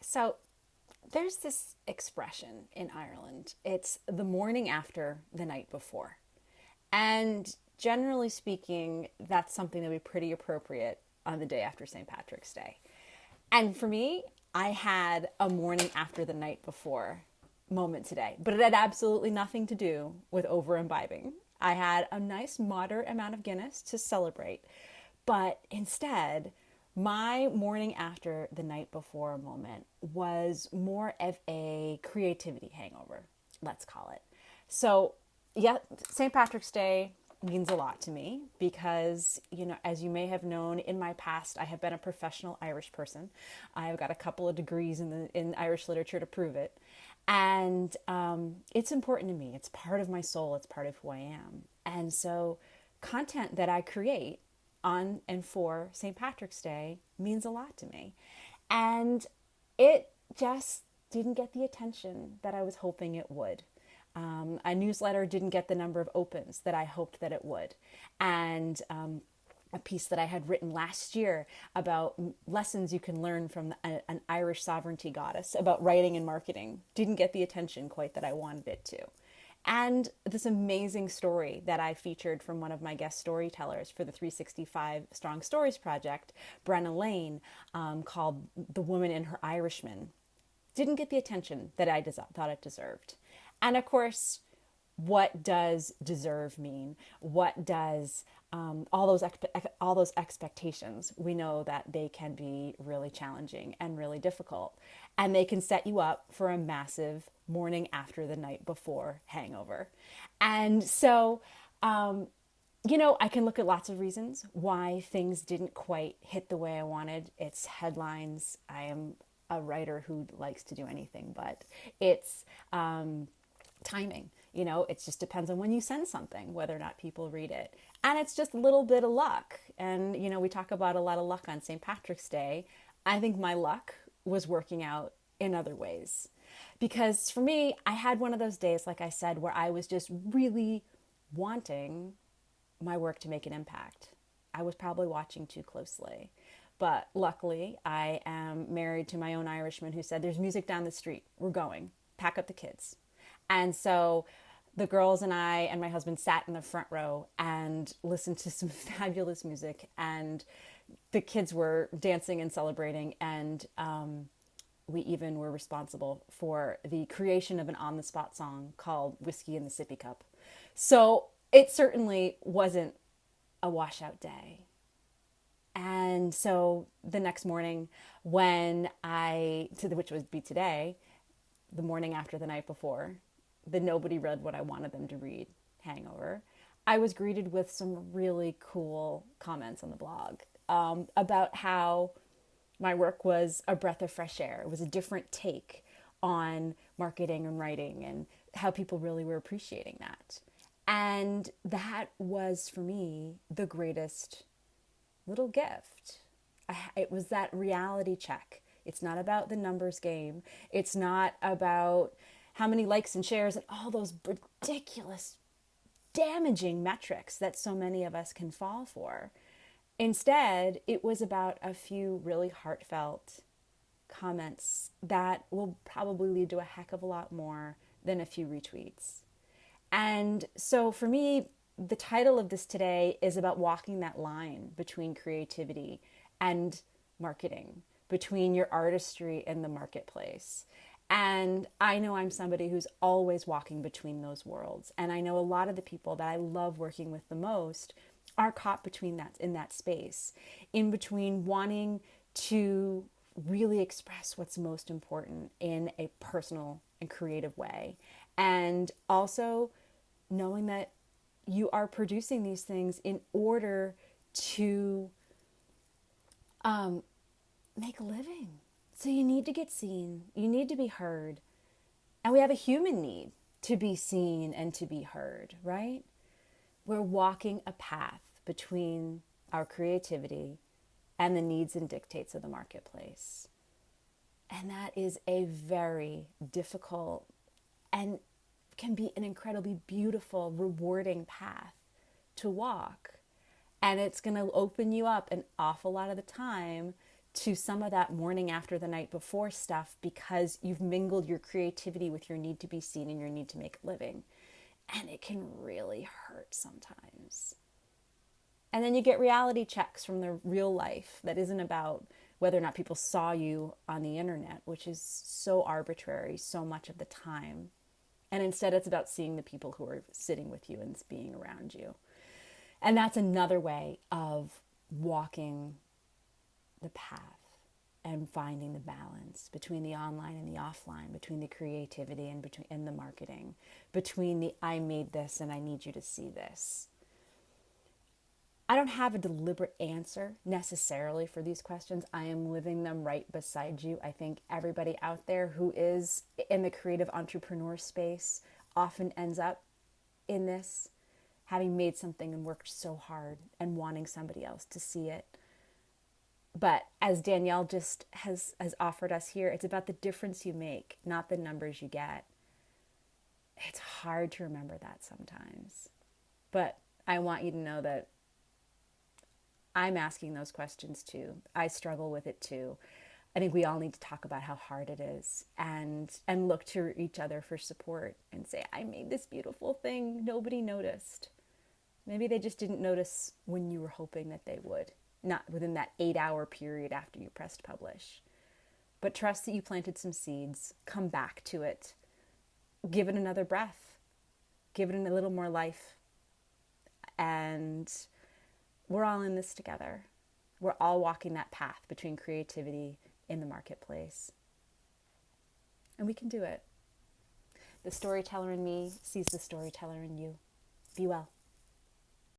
So there's this expression in Ireland. It's the morning after the night before. And generally speaking, that's something that would be pretty appropriate on the day after St. Patrick's Day. And for me, I had a morning after the night before moment today, but it had absolutely nothing to do with over imbibing. I had a nice moderate amount of Guinness to celebrate, but instead, my morning after the night before moment was more of a creativity hangover, let's call it. So, yeah, St. Patrick's Day means a lot to me because, as you may have known in my past, I have been a professional Irish person. I've got a couple of degrees in Irish literature to prove it. And it's important to me. It's part of my soul. It's part of who I am. And so, content that I create on and for St. Patrick's Day means a lot to me. And it just didn't get the attention that I was hoping it would. A newsletter didn't get the number of opens that I hoped that it would. And a piece that I had written last year about lessons you can learn from an Irish sovereignty goddess about writing and marketing didn't get the attention quite that I wanted it to. And this amazing story that I featured from one of my guest storytellers for the 365 Strong Stories project, Brenna Lane, called The Woman and Her Irishman, didn't get the attention that I thought it deserved. And of course, what does deserve mean? What does all those expectations? We know that they can be really challenging and really difficult, and they can set you up for a massive morning after the night before hangover. And so, I can look at lots of reasons why things didn't quite hit the way I wanted. It's headlines. I am a writer who likes to do anything, but it's timing. It just depends on when you send something, whether or not people read it. And it's just a little bit of luck. And, we talk about a lot of luck on St. Patrick's Day. I think my luck was working out in other ways. Because for me, I had one of those days, like I said, where I was just really wanting my work to make an impact. I was probably watching too closely. But luckily, I am married to my own Irishman who said, "There's music down the street. We're going. Pack up the kids." And so the girls and I and my husband sat in the front row and listened to some fabulous music. And the kids were dancing and celebrating. And we even were responsible for the creation of an on-the-spot song called Whiskey in the Sippy Cup. So it certainly wasn't a washout day. And so the next morning which would be today, the morning after the night before, the nobody read what I wanted them to read hangover, I was greeted with some really cool comments on the blog about how my work was a breath of fresh air. It was a different take on marketing and writing, and how people really were appreciating that. And that was, for me, the greatest little gift. It was that reality check. It's not about the numbers game. It's not about how many likes and shares and all those ridiculous, damaging metrics that so many of us can fall for. Instead, it was about a few really heartfelt comments that will probably lead to a heck of a lot more than a few retweets. And so for me, the title of this today is about walking that line between creativity and marketing, between your artistry and the marketplace. And I know I'm somebody who's always walking between those worlds. And I know a lot of the people that I love working with the most are caught between that, in that space, in between wanting to really express what's most important in a personal and creative way, and also knowing that you are producing these things in order to make a living. So you need to get seen, you need to be heard, and we have a human need to be seen and to be heard, right? We're walking a path between our creativity and the needs and dictates of the marketplace. And that is a very difficult and can be an incredibly beautiful, rewarding path to walk. And it's going to open you up an awful lot of the time to some of that morning after the night before stuff because you've mingled your creativity with your need to be seen and your need to make a living. And it can really hurt sometimes. And then you get reality checks from the real life that isn't about whether or not people saw you on the internet, which is so arbitrary so much of the time. And instead, it's about seeing the people who are sitting with you and being around you. And that's another way of walking the path and finding the balance between the online and the offline, between the creativity and the marketing, between the I made this and I need you to see this. I don't have a deliberate answer necessarily for these questions. I am living them right beside you. I think everybody out there who is in the creative entrepreneur space often ends up in this, having made something and worked so hard and wanting somebody else to see it. But as Danielle just has offered us here, it's about the difference you make, not the numbers you get. It's hard to remember that sometimes. But I want you to know that I'm asking those questions too. I struggle with it too. I think we all need to talk about how hard it is and look to each other for support and say, I made this beautiful thing. Nobody noticed. Maybe they just didn't notice when you were hoping that they would, not within that 8-hour period after you pressed publish. But trust that you planted some seeds, come back to it, give it another breath, give it a little more life. And we're all in this together. We're all walking that path between creativity in the marketplace. And we can do it. The storyteller in me sees the storyteller in you. Be well.